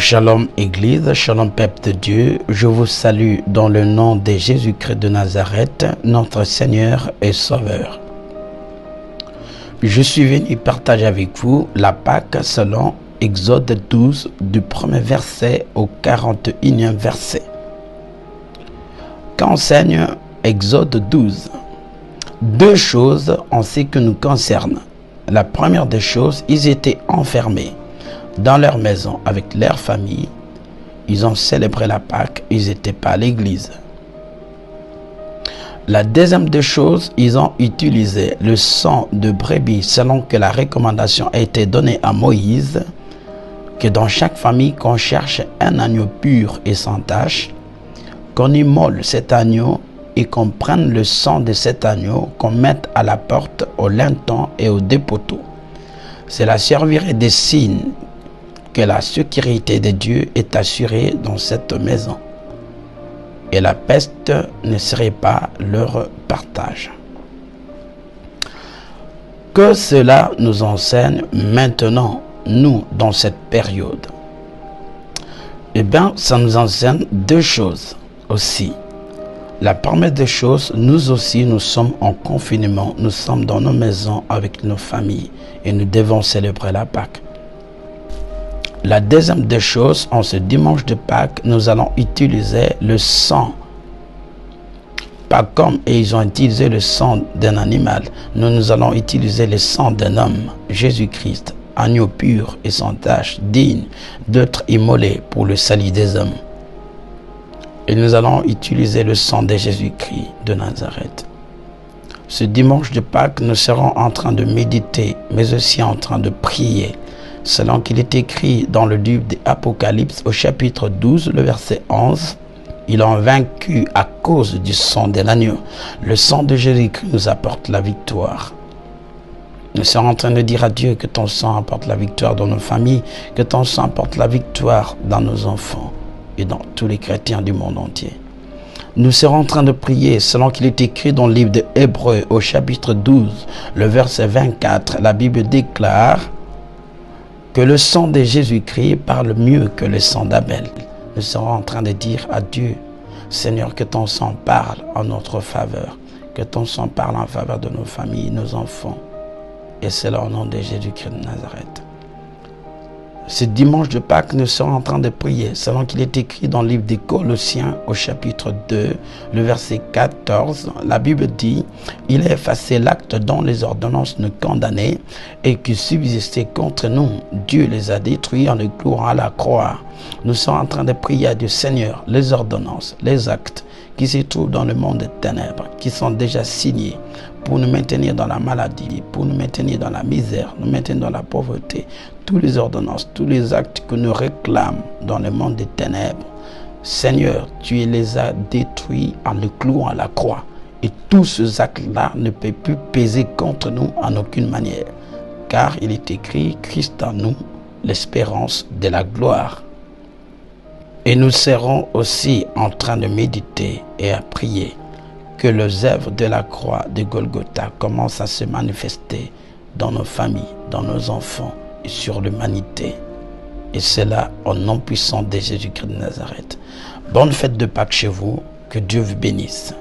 Shalom Église, Shalom Peuple de Dieu, je vous salue dans le nom de Jésus-Christ de Nazareth, notre Seigneur et Sauveur. Je suis venu partager avec vous la Pâque selon Exode 12, du premier verset au 41e verset. Qu'enseigne Exode 12? Deux choses en ce qui nous concerne. La première des choses, ils étaient enfermés dans leur maison avec leur famille. Ils ont célébré la Pâque, ils n'étaient pas à l'église. La deuxième des choses, ils ont utilisé le sang de brebis selon que la recommandation a été donnée à Moïse, que dans chaque famille qu'on cherche un agneau pur et sans tache, qu'on immole cet agneau et qu'on prenne le sang de cet agneau, qu'on mette à la porte, au linteau et au dépotoir. Cela servirait de signe que la sécurité de Dieu est assurée dans cette maison et la peste ne serait pas leur partage. Que cela nous enseigne maintenant, nous, dans cette période? Eh bien, ça nous enseigne deux choses aussi. La première des choses, nous aussi, nous sommes en confinement, nous sommes dans nos maisons avec nos familles et nous devons célébrer la Pâque. La deuxième des choses, en ce dimanche de Pâques, nous allons utiliser le sang. Pas comme ils ont utilisé le sang d'un animal, nous allons utiliser le sang d'un homme, Jésus-Christ, agneau pur et sans tache, digne d'être immolé pour le salut des hommes. Et nous allons utiliser le sang de Jésus-Christ de Nazareth. Ce dimanche de Pâques, nous serons en train de méditer, mais aussi en train de prier, selon qu'il est écrit dans le livre d'Apocalypse au chapitre 12, le verset 11. Ils ont vaincu à cause du sang de l'agneau. Le sang de Jésus-Christ nous apporte la victoire. Nous sommes en train de dire à Dieu que ton sang apporte la victoire dans nos familles, que ton sang apporte la victoire dans nos enfants et dans tous les chrétiens du monde entier. Nous serons en train de prier selon qu'il est écrit dans le livre de Hébreux au chapitre 12, le verset 24. La Bible déclare que le sang de Jésus-Christ parle mieux que le sang d'Abel. Nous serons en train de dire à Dieu, Seigneur, que ton sang parle en notre faveur, que ton sang parle en faveur de nos familles, nos enfants. Et c'est là au nom de Jésus-Christ de Nazareth. Ce dimanche de Pâques, nous serons en train de prier, selon qu'il est écrit dans le livre des Colossiens au chapitre 2, le verset 14. La Bible dit, il a effacé l'acte dont les ordonnances nous condamnaient et qui subsistaient contre nous. Dieu les a détruits en les clouant à la croix. Nous sommes en train de prier à Dieu, Seigneur, les ordonnances, les actes qui se trouvent dans le monde des ténèbres, qui sont déjà signés pour nous maintenir dans la maladie, pour nous maintenir dans la misère, nous maintenir dans la pauvreté. Toutes les ordonnances, tous les actes que nous réclamons dans le monde des ténèbres, Seigneur, tu les as détruits en les clouant à la croix. Et tous ces actes-là ne peuvent plus peser contre nous en aucune manière. Car il est écrit, Christ en nous, l'espérance de la gloire. Et nous serons aussi en train de méditer et à prier que les œuvres de la croix de Golgotha commencent à se manifester dans nos familles, dans nos enfants et sur l'humanité. Et cela au nom puissant de Jésus-Christ de Nazareth. Bonne fête de Pâques chez vous. Que Dieu vous bénisse.